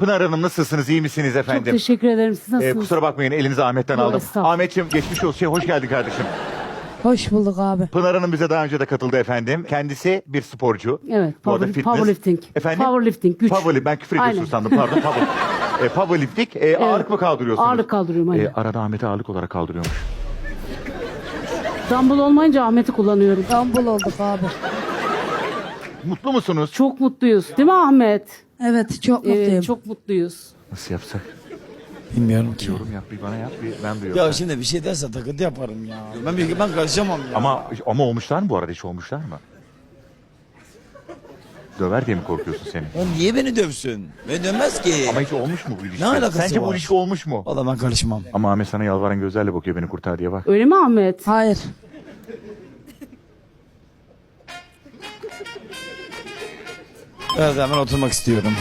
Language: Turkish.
Pınar Hanım nasılsınız? İyi misiniz efendim? Çok teşekkür ederim. Siz nasılsınız? Kusura bakmayın elinizi Ahmet'ten Yok, aldım. estağfurullah. Ahmetciğim geçmiş olsun. Hoş geldin kardeşim. Hoş bulduk abi. Pınar Hanım bize daha önce de katıldı efendim. Kendisi bir sporcu. Evet. Bu arada fitness. Powerlifting. Efendim? Powerlifting. Güç. Ben küfür ediyorsun Aynen. sandım pardon. Powerlifting. Ağırlık mı kaldırıyorsunuz? Ağırlık kaldırıyorum, aynen. Arada Ahmet'i ağırlık olarak kaldırıyormuş. Dumbbell olmayınca Ahmet'i kullanıyorum. İstanbul olduk abi. Mutlu musunuz? Çok mutluyuz. Değil mi Ahmet? Evet çok mutluyum. Çok mutluyuz. Nasıl yapsak? Bilmiyorum ki. Yorum yap bir bana yap bir ben duyuyorum. Ya şimdi bir şey derse takıntı yaparım ya. Ben karışamam ya. Ama olmuşlar mı bu arada hiç olmuşlar mı? Döver diye mi korkuyorsun seni? O niye beni dövsün? Beni dövmez ki. Ama hiç olmuş mu bu ilişki? Ne alakası Sence bu var? ilişki olmuş mu? Valla ben karışmam. Ama Ahmet sana yalvaran gözlerle bakıyor beni kurtar diye bak. Öyle mi Ahmet? Hayır. Evet hemen oturmak istiyorum.